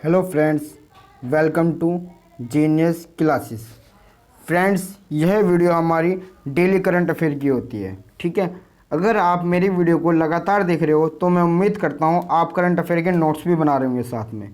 Hello friends, welcome to genius classes. Friends, यह video हमारी daily current affair की होती है। ठीक है, अगर आप मेरी वीडियो को लगातार देख रहे हो तो मैं उम्मीद करता हूँ आप करंट अफेयर के नोट्स भी बना रहे होंगे साथ में।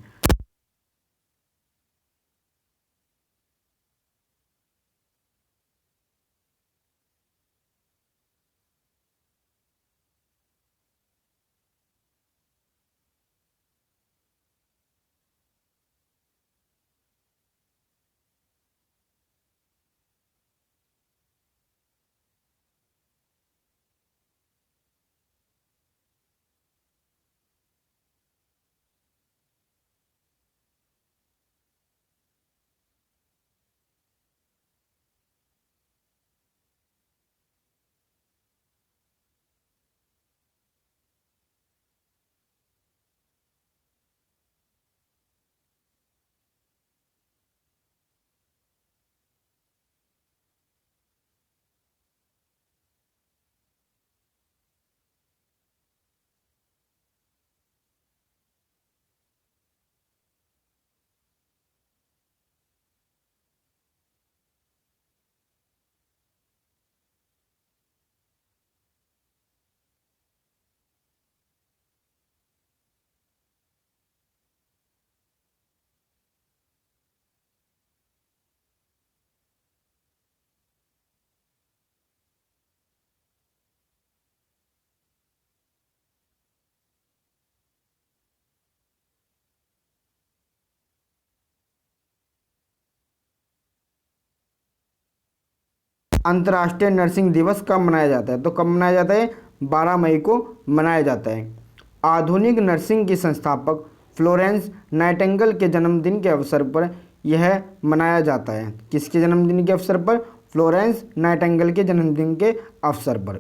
अंतर्राष्ट्रीय नर्सिंग दिवस कब मनाया जाता है? तो कब मनाया जाता है? 12 मई को मनाया जाता है। आधुनिक नर्सिंग की संस्थापक फ्लोरेंस नाइटिंगेल के जन्मदिन के अवसर पर यह मनाया जाता है। किसके जन्मदिन के अवसर पर? फ्लोरेंस नाइटिंगेल के जन्मदिन के अवसर पर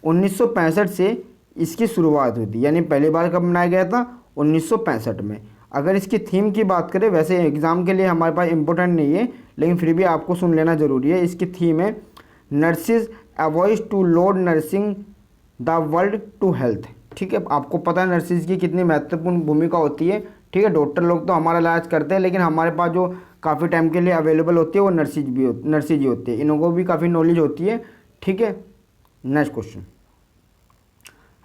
1965 से इसकी शुरुआत हुई थी। यानी पहली बार कब मनाया गया था? 1965 में। अगर इसकी थीम की बात करें, वैसे एग्ज़ाम के लिए हमारे पास इम्पोर्टेंट नहीं है, लेकिन फिर भी आपको सुन लेना ज़रूरी है। इसकी थीम है nurses a voice to lead nursing the world to health. ठीक है, आपको पता है नर्सिस की कितनी महत्वपूर्ण भूमिका होती है। ठीक है, डॉक्टर लोग तो हमारा इलाज करते हैं, लेकिन हमारे पास जो काफ़ी टाइम के लिए अवेलेबल होती है वो नर्सिस ही होती है। इनको भी काफ़ी नॉलेज होती है। ठीक है, नेक्स्ट क्वेश्चन।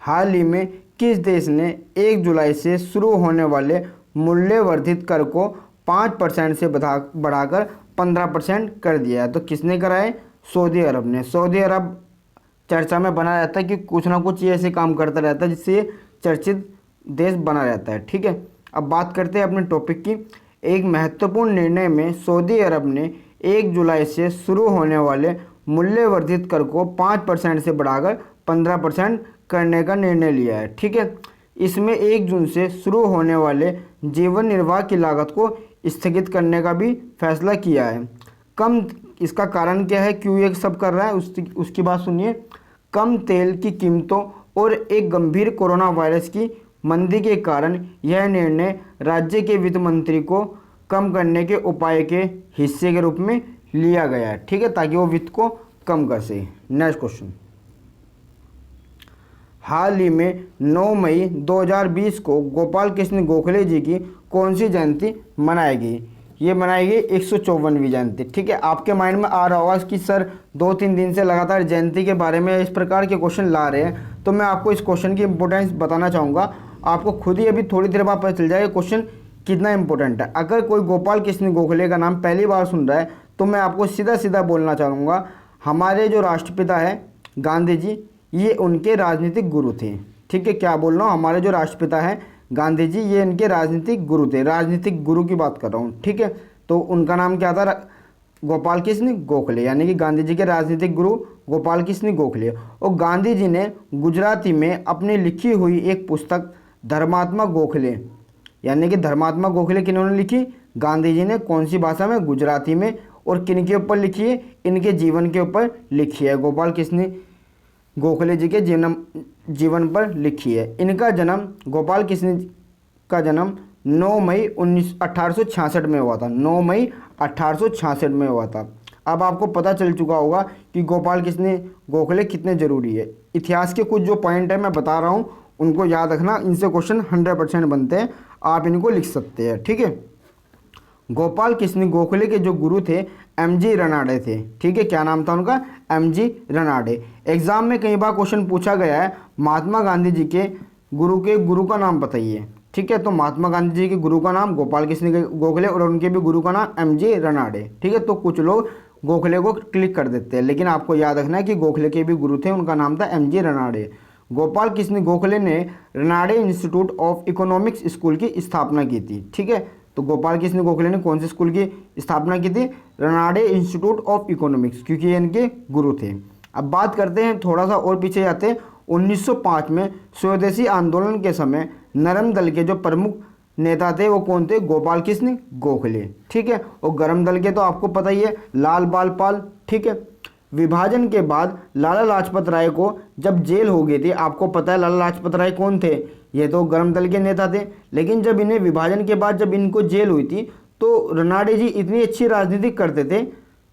हाल ही में किस देश ने 1 जुलाई से शुरू होने वाले मूल्य वर्धित कर को 5% से बढ़ाकर 15% कर दिया है? तो किसने करा है? सऊदी अरब ने। सऊदी अरब चर्चा में बना रहता है कि कुछ ना कुछ ये ऐसे काम करता रहता है जिससे ये चर्चित देश बना रहता है। ठीक है, अब बात करते हैं अपने टॉपिक की। एक महत्वपूर्ण निर्णय में सऊदी अरब ने 1 जुलाई से शुरू होने वाले मूल्य वर्धित कर को 5% से बढ़ाकर 15% करने का निर्णय लिया है। ठीक है, इसमें 1 जून से शुरू होने वाले जीवन निर्वाह की लागत को स्थगित करने का भी फैसला किया है। कम इसका कारण क्या है, क्यों ये सब कर रहा है, उसकी बात सुनिए। कम तेल की कीमतों और एक गंभीर कोरोना वायरस की मंदी के कारण यह निर्णय राज्य के वित्त मंत्री को कम करने के उपाय के हिस्से के रूप में लिया गया है। ठीक है, ताकि वो वित्त को कम कर सके। Next question. हाल ही में 9 मई 2020 को गोपाल कृष्ण गोखले जी की कौन सी जयंती मनाई गई? ये मनाई गई 154वीं जयंती। ठीक है, आपके माइंड में आ रहा होगा कि सर 2-3 दिन से लगातार जयंती के बारे में इस प्रकार के क्वेश्चन ला रहे हैं, तो मैं आपको इस क्वेश्चन की इंपॉर्टेंस बताना चाहूँगा। आपको खुद ही अभी थोड़ी देर बाद पता चल जाएगा क्वेश्चन कितना इंपॉर्टेंट है। अगर कोई गोपाल कृष्ण गोखले का नाम पहली बार सुन रहा है तो मैं आपको सीधा सीधा बोलना चाहूँगा, हमारे जो राष्ट्रपिता है गांधी जी, ये उनके राजनीतिक गुरु थे। ठीक है, क्या बोल रहा हूँ, हमारे जो राष्ट्रपिता हैं गांधी जी, ये इनके राजनीतिक गुरु थे। राजनीतिक गुरु की बात कर रहा हूँ। ठीक है, तो उनका नाम क्या था? गोपाल कृष्ण गोखले, यानी कि गांधी जी के राजनीतिक गुरु गोपाल कृष्ण गोखले। और गांधी जी ने गुजराती में अपनी लिखी हुई एक पुस्तक धर्मात्मा गोखले, यानी कि धर्मात्मा गोखले किन्होंने लिखी? गांधी जी ने। कौन सी भाषा में? गुजराती में। और किन के ऊपर लिखी है? इनके जीवन के ऊपर लिखी है। गोपाल कृष्ण गोखले जी के जीवन पर लिखी है। इनका जन्म, गोपाल कृष्ण का जन्म 9 मई 1866 में हुआ था। 9 मई 1866 में हुआ था। अब आपको पता चल चुका होगा कि गोपाल कृष्ण गोखले कितने ज़रूरी है। इतिहास के कुछ जो पॉइंट है मैं बता रहा हूँ, उनको याद रखना, इनसे क्वेश्चन 100% बनते हैं, आप इनको लिख सकते हैं। ठीक है, गोपाल कृष्ण गोखले के जो गुरु थे एमजी रनाडे थे। ठीक है, क्या नाम था उनका? एमजी रनाडे। एग्जाम में कई बार क्वेश्चन पूछा गया है महात्मा गांधी जी के गुरु का नाम बताइए। ठीक है, तो महात्मा गांधी जी के गुरु का नाम गोपाल कृष्ण गोखले और उनके भी गुरु का नाम एमजी रनाडे। ठीक है, तो कुछ लोग गोखले को क्लिक कर देते हैं, लेकिन आपको याद रखना है कि गोखले के भी गुरु थे, उनका नाम था एमजी रनाडे। गोपाल कृष्ण गोखले ने Ranade institute of economics school की स्थापना की थी। ठीक है, तो गोपाल कृष्ण गोखले ने कौन से स्कूल की स्थापना की थी? रनाडे इंस्टीट्यूट ऑफ इकोनॉमिक्स, क्योंकि ये इनके गुरु थे। अब बात करते हैं, थोड़ा सा और पीछे जाते हैं। 1905 में स्वदेशी आंदोलन के समय नरम दल के जो प्रमुख नेता थे वो कौन थे? गोपाल कृष्ण गोखले। ठीक है, और गरम दल के तो आपको पता ही है, लाल बाल पाल। ठीक है, विभाजन के बाद लाला लाजपत राय को जब जेल हो गई थी, आपको पता है लाला लाजपत राय कौन थे? ये तो गरम दल के नेता थे, लेकिन जब इन्हें विभाजन के बाद जब इनको जेल हुई थी तो रनाडे जी इतनी अच्छी राजनीति करते थे,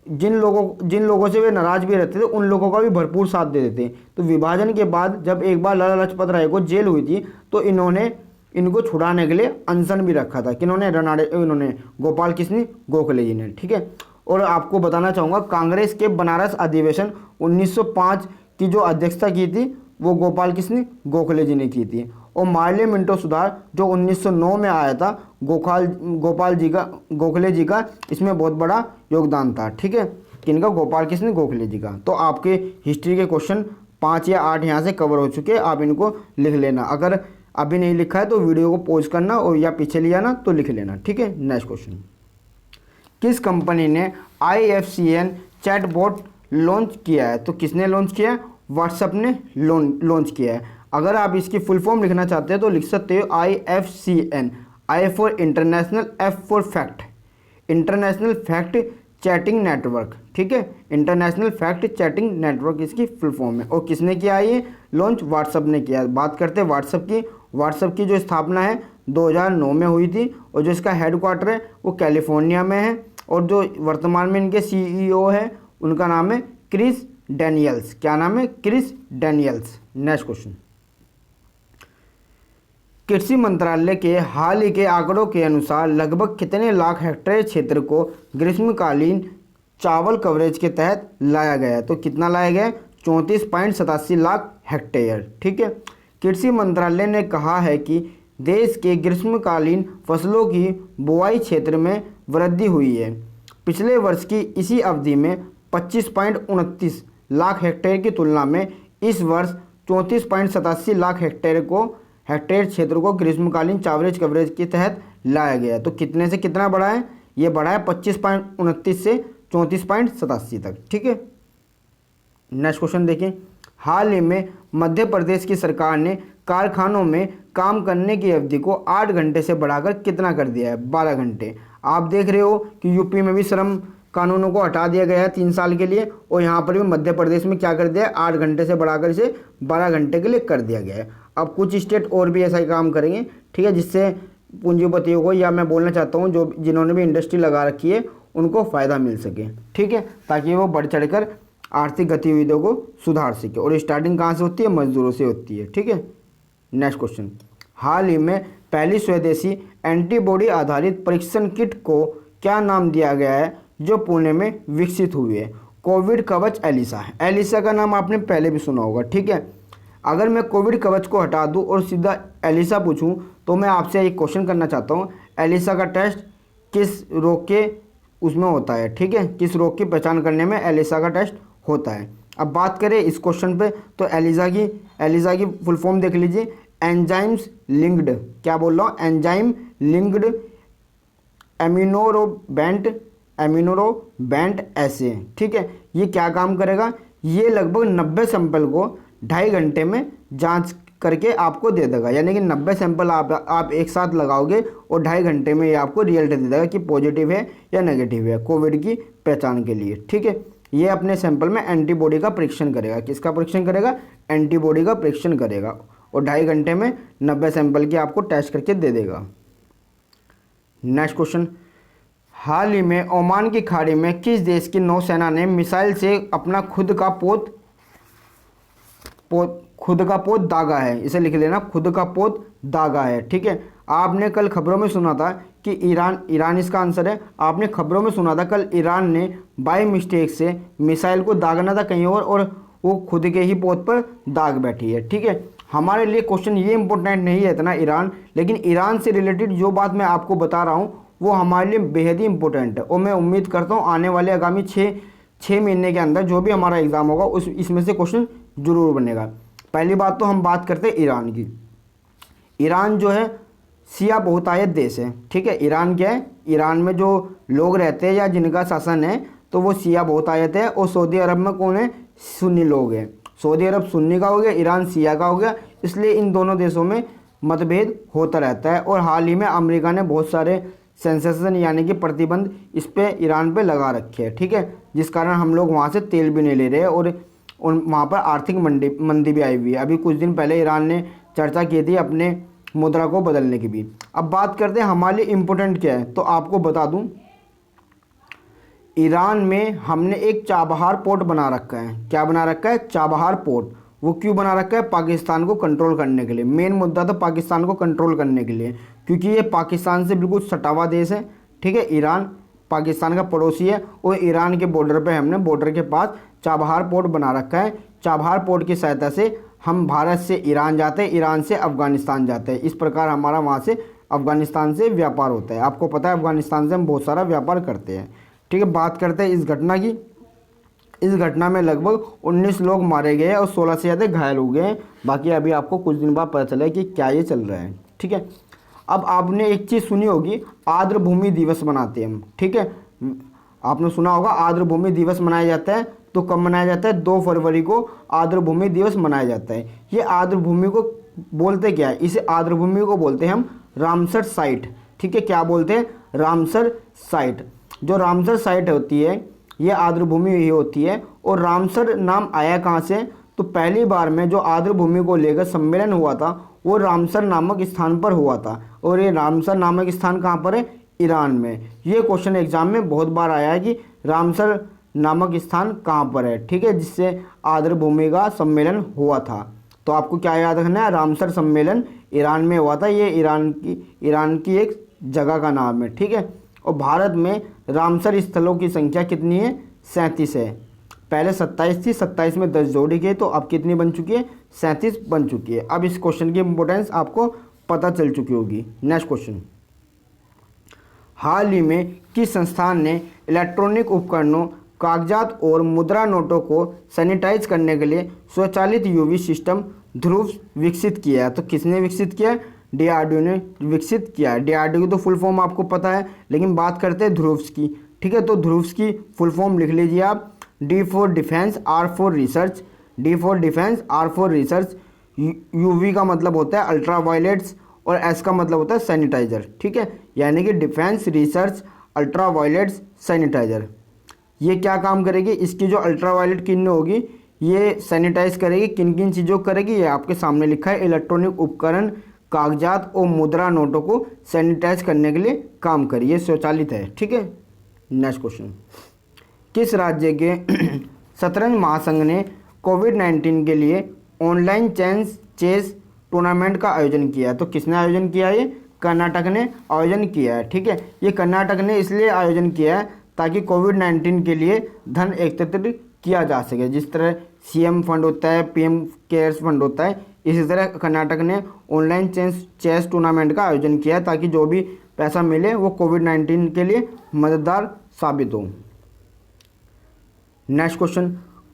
जिन लोगों से वे नाराज भी रहते थे उन लोगों का भी भरपूर साथ दे देते। तो विभाजन के बाद जब एक बार लाला लाजपत राय को जेल हुई थी तो इन्होंने इनको छुड़ाने के लिए अनशन भी रखा था। किन्होंने? इन्होंने गोपाल कृष्ण गोखले जी ने। ठीक है, और आपको बताना चाहूँगा कांग्रेस के बनारस अधिवेशन 1905 की जो अध्यक्षता की थी वो गोपाल कृष्ण गोखले जी ने की थी। और मार्ले मिंटो सुधार जो 1909 में आया था, गोखले जी का इसमें बहुत बड़ा योगदान था। ठीक है, किनका? गोपाल कृष्ण गोखले जी का। तो आपके हिस्ट्री के क्वेश्चन 5 या 8 यहाँ से कवर हो चुके हैं, आप इनको लिख लेना। अगर अभी नहीं लिखा है तो वीडियो को पॉज करना और या पीछे लिया ना तो लिख लेना। ठीक है, नेक्स्ट क्वेश्चन, किस कंपनी ने IFCN चैटबॉट लॉन्च किया है? तो किसने लॉन्च किया है? व्हाट्सएप ने लॉन्च किया है। अगर आप इसकी फुल फॉर्म लिखना चाहते हैं तो लिख सकते हो IFCN, I for international, F for fact, international fact chatting network. ठीक है, इंटरनेशनल फैक्ट चैटिंग नेटवर्क इसकी फुल फॉर्म है। और किसने किया है ये लॉन्च? व्हाट्सएप ने किया। बात करते हैं व्हाट्सएप की जो स्थापना है 2009 में हुई थी और जो इसका हेडक्वार्टर है वो कैलिफोर्निया में है। और जो वर्तमान में इनके CEO है उनका नाम है क्रिस डैनियल्स। क्या नाम है? Chris Daniels. नेक्स्ट क्वेश्चन, कृषि मंत्रालय के हाल ही के आंकड़ों के अनुसार लगभग कितने लाख हेक्टेयर क्षेत्र को ग्रीष्मकालीन चावल कवरेज के तहत लाया गया है? तो कितना लाया गया है? 34.87 लाख हेक्टेयर। ठीक है, कृषि मंत्रालय ने कहा है कि देश के ग्रीष्मकालीन फसलों की बुआई क्षेत्र में वृद्धि हुई है। पिछले वर्ष की इसी अवधि में 25.29 लाख हेक्टेयर की तुलना में इस वर्ष 34.87 लाख हेक्टेयर क्षेत्र को ग्रीष्मकालीन चावल कवरेज के तहत लाया गया है। तो कितने से कितना बढ़ा है? ये बढ़ा है 25.29 से 34.87 तक। ठीक है, नेक्स्ट क्वेश्चन देखिए, हाल ही में मध्य प्रदेश की सरकार ने कारखानों में काम करने की अवधि को 8 घंटे से बढ़ाकर कितना कर दिया है? 12 घंटे। आप देख रहे हो कि यूपी में भी श्रम कानूनों को हटा दिया गया है 3 साल के लिए, और यहाँ पर भी मध्य प्रदेश में क्या कर दिया है? 8 घंटे से बढ़ाकर इसे 12 घंटे के लिए कर दिया गया है। अब कुछ स्टेट और भी ऐसा ही काम करेंगे। ठीक है, जिससे पूंजीपतियों को, या मैं बोलना चाहता हूँ जिन्होंने भी इंडस्ट्री लगा रखी है उनको फ़ायदा मिल सके। ठीक है, ताकि वो बढ़ चढ़कर आर्थिक गतिविधियों को सुधार सके। और स्टार्टिंग कहाँ से होती है? मजदूरों से होती है। ठीक है, नेक्स्ट क्वेश्चन, हाल ही में पहली स्वदेशी एंटीबॉडी आधारित परीक्षण किट को क्या नाम दिया गया है जो पुणे में विकसित हुई है? कोविड कवच एलिसा। एलिसा का नाम आपने पहले भी सुना होगा। ठीक है, अगर मैं कोविड कवच को हटा दूं और सीधा एलिसा पूछूं तो मैं आपसे एक क्वेश्चन करना चाहता हूं, एलिसा का टेस्ट किस रोग के उसमें होता है? ठीक है, किस रोग की पहचान करने में एलिसा का टेस्ट होता है? अब बात करें इस क्वेश्चन पे तो एलिसा की फुल फॉर्म देख लीजिए, एंजाइम्स लिंक्ड, क्या बोल रहा हूँ? एंजाइम लिंक्ड एमिनोरोबैंट एसे। ठीक है, ये क्या काम करेगा? ये लगभग 90 सैंपल को 2.5 घंटे में जांच करके आपको दे देगा। यानी कि 90 सैंपल आप एक साथ लगाओगे और 2.5 घंटे में ये आपको रिजल्ट दे देगा कि पॉजिटिव है या नेगेटिव है कोविड की पहचान के लिए। ठीक है, ये अपने सैंपल में एंटीबॉडी का परीक्षण करेगा। किसका परीक्षण करेगा? एंटीबॉडी का परीक्षण करेगा और 2.5 घंटे में 90 सैंपल की आपको टेस्ट करके दे देगा। नेक्स्ट क्वेश्चन, हाल ही में ओमान की खाड़ी में किस देश की नौसेना ने मिसाइल से अपना खुद का खुद का पोत दागा है, इसे लिख लेना, खुद का पोत दागा है। ठीक है, आपने कल खबरों में सुना था कि ईरान इसका आंसर है। आपने खबरों में सुना था कल ईरान ने बाय मिस्टेक से मिसाइल को दागना था कहीं और वो खुद के ही पोत पर दाग बैठी है। ठीक है, हमारे लिए क्वेश्चन ये इंपॉर्टेंट नहीं है इतना ईरान, लेकिन ईरान से रिलेटेड जो बात मैं आपको बता रहा हूँ वो हमारे लिए बेहद ही इंपॉर्टेंट है और मैं उम्मीद करता हूँ आने वाले आगामी छः महीने के अंदर जो भी हमारा एग्ज़ाम होगा इसमें से क्वेश्चन जरूर बनेगा। पहली बात तो हम बात करते हैं ईरान की। ईरान जो है शिया बहुतायत देश है। ठीक है, ईरान क्या है, ईरान में जो लोग रहते हैं या जिनका शासन है तो वो शिया बहुतायत है, और सऊदी अरब में कौन है, सुन्नी लोग हैं। सऊदी अरब सुन्नी का हो गया, ईरान शिया का हो गया, इसलिए इन दोनों देशों में मतभेद होता रहता है। और हाल ही में अमेरिका ने बहुत सारे सेंसेशन यानी कि प्रतिबंध इस पे ईरान पे लगा रखे हैं। ठीक है, जिस कारण हम लोग वहाँ से तेल भी नहीं ले रहे और वहाँ पर आर्थिक मंदी भी आई हुई है। अभी कुछ दिन पहले ईरान ने चर्चा की थी अपने मुद्रा को बदलने की भी। अब बात करते हैं हमारे लिए इम्पोर्टेंट क्या है, तो आपको बता दूं ईरान में हमने एक चाबहार पोर्ट बना रखा है। क्या बना रखा है, चाबहार पोर्ट। वो क्यों बना रखा है, पाकिस्तान को कंट्रोल करने के लिए। मेन मुद्दा तो पाकिस्तान को कंट्रोल करने के लिए, क्योंकि ये पाकिस्तान से बिल्कुल सटा हुआ देश है। ठीक है, ईरान पाकिस्तान का पड़ोसी है और ईरान के बॉर्डर पे हमने बॉर्डर के पास चाबहार पोर्ट बना रखा है। चाबहार पोर्ट की सहायता से हम भारत से ईरान जाते हैं, ईरान से अफगानिस्तान जाते हैं। इस प्रकार हमारा वहाँ से अफगानिस्तान से व्यापार होता है। आपको पता है अफगानिस्तान से हम बहुत सारा व्यापार करते हैं। ठीक है, बात करते हैं इस घटना की। इस घटना में लगभग 19 लोग मारे गए और 16 से ज़्यादा घायल हो गए हैं। बाकी अभी आपको कुछ दिन बाद पता चला कि क्या ये चल रहा है। ठीक है, अब आपने एक चीज़ सुनी होगी, आर्द्र भूमि दिवस मनाते हैं हम। ठीक है, आपने सुना होगा आर्द्र भूमि दिवस मनाया जाता है। तो कब मनाया जाता है, 2 फरवरी को आर्द्र भूमि दिवस मनाया जाता है। ये आर्द्र भूमि को बोलते क्या है, इसे आर्द्र भूमि को बोलते हैं हम रामसर साइट। ठीक है, क्या बोलते हैं, रामसर साइट। जो रामसर साइट होती है ये आर्द्र भूमि ही होती है। और रामसर नाम आया कहाँ से, तो पहली बार में जो आर्द्र भूमि को लेकर सम्मेलन हुआ था वो रामसर नामक स्थान पर हुआ था। और ये रामसर नामक स्थान कहाँ पर है, ईरान में। ये क्वेश्चन एग्जाम में बहुत बार आया है कि रामसर नामक स्थान कहाँ पर है। ठीक है, जिससे आर्द्र भूमि का सम्मेलन हुआ था। तो आपको क्या याद रखना है, रामसर सम्मेलन ईरान में हुआ था। ये ईरान की एक जगह का नाम है। ठीक है, और भारत में रामसर स्थलों की संख्या कितनी है, 37 है। पहले 27 थी, 27 में 10 जोड़ी गई, तो अब कितनी बन चुकी है, 37 बन चुकी है। अब इस क्वेश्चन की इंपॉर्टेंस आपको पता चल चुकी होगी। नेक्स्ट क्वेश्चन, हाल ही में किस संस्थान ने इलेक्ट्रॉनिक उपकरणों, कागजात और मुद्रा नोटों को सैनिटाइज करने के लिए स्वचालित यूवी सिस्टम ध्रुव विकसित किया है। तो किसने विकसित किया है, डीआरडीओ ने विकसित किया है। डीआरडीओ की तो फुल फॉर्म आपको पता है, लेकिन बात करते हैं ध्रुव्स की। ठीक है, तो ध्रुव्स की फुल फॉर्म लिख लीजिए आप, D for defence, R for research. D for defence, R for research. UV का मतलब होता है अल्ट्रा वायलेट्स और एस का मतलब होता है सैनिटाइजर। ठीक है, यानी कि defence, research, ultra violets, sanitizer. ये क्या काम करेगी, इसकी जो अल्ट्रा वायलेट किरण होगी ये सैनिटाइज करेगी। किन किन चीज़ों को करेगी, ये आपके सामने लिखा है, इलेक्ट्रॉनिक उपकरण, कागजात और मुद्रा नोटों को सैनिटाइज करने के लिए काम करिए, स्वचालित है। ठीक है, नेक्स्ट क्वेश्चन, किस राज्य के शतरंज महासंघ ने कोविड-19 के लिए ऑनलाइन चेस टूर्नामेंट का आयोजन किया है। तो किसने आयोजन किया है, ये कर्नाटक ने आयोजन किया है। ठीक है, ये कर्नाटक ने इसलिए आयोजन किया है ताकि कोविड-19 के लिए धन एकत्रित किया जा सके। जिस तरह सीएम फंड होता है, पीएम केयर्स फंड होता है, इसी तरह कर्नाटक ने ऑनलाइन चेस टूर्नामेंट का आयोजन किया है ताकि जो भी पैसा मिले वो कोविड-19 के लिए मददगार साबित हो। नेक्स्ट क्वेश्चन,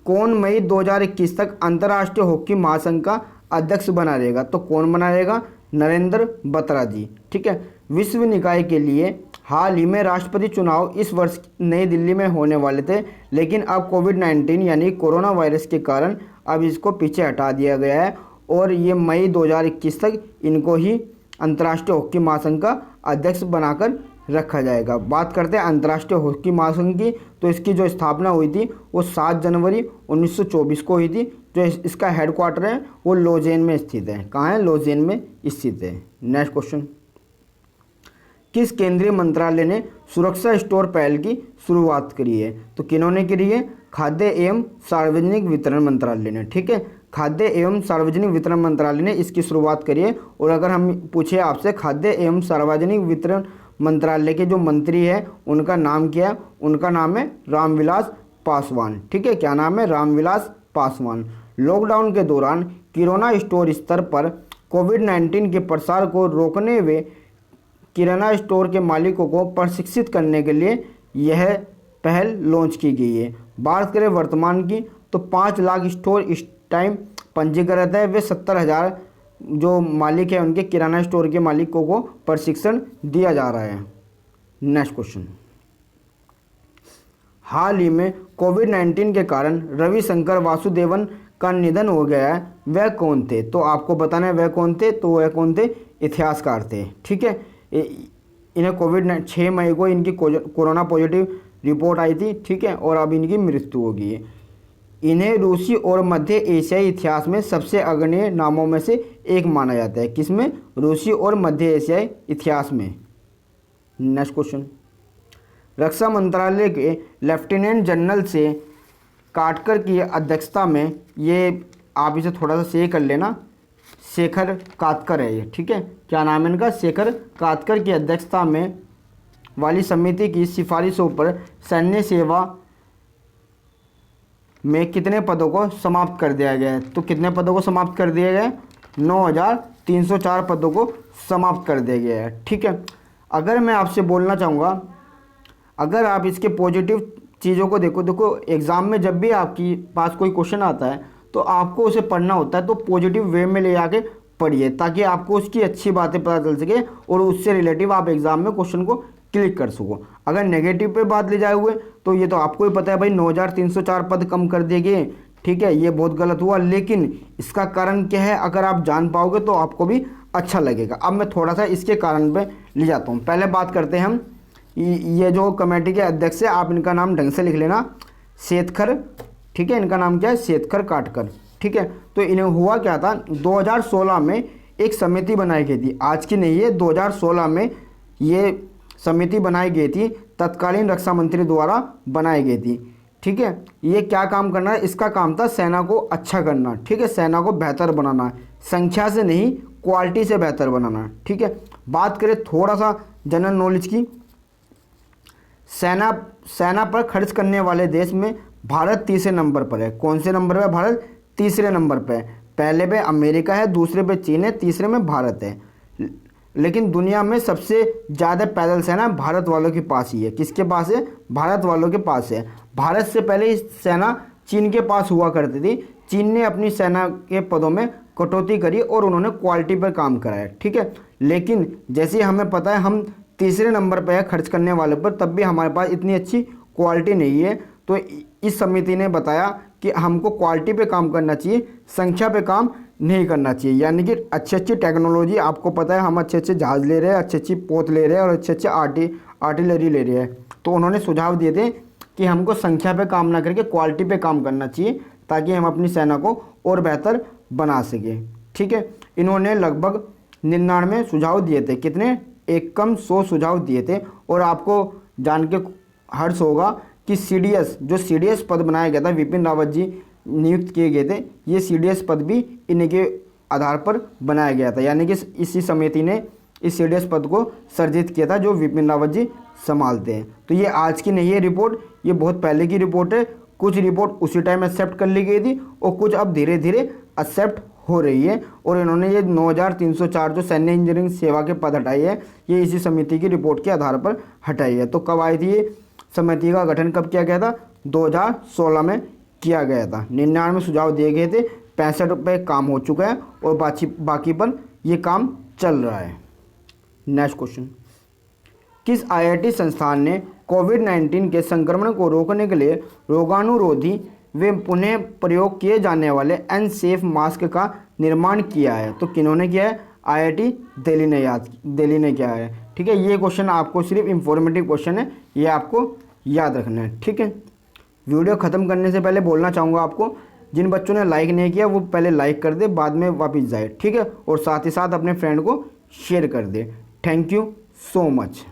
कौन मई 2021 तक अंतर्राष्ट्रीय हॉकी महासंघ का अध्यक्ष बना रहेगा। तो कौन बना रहेगा, नरेंद्र बत्रा जी। ठीक है, विश्व निकाय के लिए हाल ही में राष्ट्रपति चुनाव इस वर्ष नई दिल्ली में होने वाले थे, लेकिन अब कोविड-19 यानी कोरोना वायरस के कारण अब इसको पीछे हटा दिया गया है और ये मई 2021 तक इनको ही अंतर्राष्ट्रीय हॉकी महासंघ का अध्यक्ष बनाकर रखा जाएगा। बात करते हैं अंतर्राष्ट्रीय हॉकी महासंघ की, तो इसकी जो स्थापना हुई थी वो 7 जनवरी 1924 को हुई थी। जो इसका हेडक्वार्टर है वो लोजेन में स्थित है। कहाँ है, लोजेन में स्थित है। नेक्स्ट क्वेश्चन, किस केंद्रीय मंत्रालय ने सुरक्षा स्टोर पहल की शुरुआत करी है। तो किन्होंने करी है, खाद्य एवं सार्वजनिक वितरण मंत्रालय ने। ठीक है, खाद्य एवं सार्वजनिक वितरण मंत्रालय ने इसकी शुरुआत करी है। और अगर हम पूछे आपसे खाद्य एवं सार्वजनिक वितरण मंत्रालय के जो मंत्री हैं उनका नाम क्या है, उनका नाम है रामविलास पासवान। ठीक है, क्या नाम है? रामविलास पासवान। लॉकडाउन के दौरान किराना स्टोर स्तर पर कोविड-19 के प्रसार को रोकने व किराना स्टोर के मालिकों को प्रशिक्षित करने के लिए यह पहल लॉन्च की गई है। बात करें वर्तमान की तो 5 लाख स्टोर इस टाइम पंजीकृत है। वे 70,000 जो मालिक है उनके किराना स्टोर के मालिकों को प्रशिक्षण दिया जा रहा है। नेक्स्ट क्वेश्चन, हाल ही में कोविड-19 के कारण रविशंकर वासुदेवन का निधन हो गया है, वह कौन थे? तो आपको बताना है वह कौन थे। तो वह कौन थे? इतिहासकार थे। ठीक है, इन्हें कोविड 6 मई को इनकी कोरोना पॉजिटिव रिपोर्ट आई थी। ठीक है, और अब इनकी मृत्यु हो गई है। इन्हें रूसी और मध्य एशियाई इतिहास में सबसे अग्रणी नामों में से एक माना जाता है। किसमें? रूसी और मध्य एशियाई इतिहास में। नेक्स्ट क्वेश्चन, रक्षा मंत्रालय के लेफ्टिनेंट जनरल से काटकर की अध्यक्षता में, ये आप इसे थोड़ा सा सही कर लेना, शेखर कातकर है ये। ठीक है, क्या नाम है इनका? शेखर कातकर की अध्यक्षता में वाली समिति की सिफारिशों पर सैन्य सेवा में कितने पदों को समाप्त कर दिया गया है? तो कितने पदों को समाप्त कर दिया गया है? 9,304 पदों को समाप्त कर दिया गया है। ठीक है, अगर मैं आपसे बोलना चाहूँगा, अगर आप इसके पॉजिटिव चीज़ों को देखो एग्ज़ाम में जब भी आपकी पास कोई क्वेश्चन आता है तो आपको उसे पढ़ना होता है, तो पॉजिटिव वे में ले आके पढ़िए ताकि आपको उसकी अच्छी बातें पता चल सके और उससे रिलेटिव आप एग्ज़ाम में क्वेश्चन को क्लिक कर सको। अगर नेगेटिव पे बात ले जाए हुए तो ये तो आपको ही पता है भाई, 9,304 पद कम कर दिए गए। ठीक है, ये बहुत गलत हुआ, लेकिन इसका कारण क्या है अगर आप जान पाओगे तो आपको भी अच्छा लगेगा। अब मैं थोड़ा सा इसके कारण पे ले जाता हूँ। पहले बात करते हैं हम, ये जो कमेटी के अध्यक्ष है, आप इनका नाम ढंग से लिख लेना, शेखर। ठीक है, इनका नाम क्या है? शेखर काटकर। ठीक है, तो इन्हें हुआ क्या था, 2016 में एक समिति बनाई गई थी, आज की नहीं है, 2016 में ये समिति बनाई गई थी, तत्कालीन रक्षा मंत्री द्वारा बनाई गई थी। ठीक है, ये क्या काम करना है? इसका काम था सेना को अच्छा करना। ठीक है, सेना को बेहतर बनाना, संख्या से नहीं क्वालिटी से बेहतर बनाना। ठीक है, बात करें थोड़ा सा जनरल नॉलेज की, सेना पर खर्च करने वाले देश में भारत तीसरे नंबर पर है। कौन से नंबर पे? भारत तीसरे नंबर पे है। पहले पे अमेरिका है, दूसरे पे चीन है, तीसरे में भारत है। लेकिन दुनिया में सबसे ज़्यादा पैदल सेना भारत वालों के पास ही है। किसके पास है? भारत वालों के पास है। भारत से पहले इस सेना चीन के पास हुआ करती थी। चीन ने अपनी सेना के पदों में कटौती करी और उन्होंने क्वालिटी पर काम कराया। ठीक है, लेकिन जैसे हमें पता है हम तीसरे नंबर पर है खर्च करने वाले पर, तब भी हमारे पास इतनी अच्छी क्वालिटी नहीं है। तो इस समिति ने बताया कि हमको क्वालिटी पे काम करना चाहिए, संख्या पे काम नहीं करना चाहिए। यानी कि अच्छी अच्छी टेक्नोलॉजी, आपको पता है हम अच्छे अच्छे जहाज़ ले रहे हैं, अच्छी अच्छी पोत ले रहे हैं और अच्छे अच्छे आर्टिलरी ले रहे हैं। तो उन्होंने सुझाव दिए थे कि हमको संख्या पे काम ना करके क्वालिटी पे काम करना चाहिए ताकि हम अपनी सेना को और बेहतर बना सकें। ठीक है, इन्होंने लगभग 99 सुझाव दिए थे। कितने? एक कम 100 सुझाव दिए थे। और आपको जान के हर्ष होगा कि CDS, जो CDS पद बनाया गया था, विपिन रावत जी नियुक्त किए गए थे, ये CDS पद भी इन्हीं के आधार पर बनाया गया था। यानी कि इसी समिति ने इस CDS पद को सर्जित किया था जो विपिन रावत जी संभालते हैं। तो ये आज की नहीं है रिपोर्ट, ये बहुत पहले की रिपोर्ट है। कुछ रिपोर्ट उसी टाइम एक्सेप्ट कर ली गई थी और कुछ अब धीरे धीरे एक्सेप्ट हो रही है। और इन्होंने ये 9,304 जो सैन्य इंजीनियरिंग सेवा के पद हटाई है, ये इसी समिति की रिपोर्ट के आधार पर हटाई है। तो कब आई थी ये समिति? का गठन कब किया गया था? 2016 में किया गया था। 99 सुझाव दिए गए थे, 65 पे काम हो चुका है और बाकी पर ये काम चल रहा है। नेक्स्ट क्वेश्चन, किस IIT संस्थान ने कोविड-19 के संक्रमण को रोकने के लिए रोगाणुरोधी वे पुनः प्रयोग किए जाने वाले अनसेफ मास्क का निर्माण किया है? तो किन्होंने किया है? IIT दिल्ली ने किया है। ठीक है, ये क्वेश्चन आपको सिर्फ इंफॉर्मेटिव क्वेश्चन है, ये आपको याद रखना है। ठीक है, वीडियो ख़त्म करने से पहले बोलना चाहूँगा आपको, जिन बच्चों ने लाइक नहीं किया वो पहले लाइक कर दे, बाद में वापस जाए। ठीक है, और साथ ही साथ अपने फ्रेंड को शेयर कर दे। Thank you so much.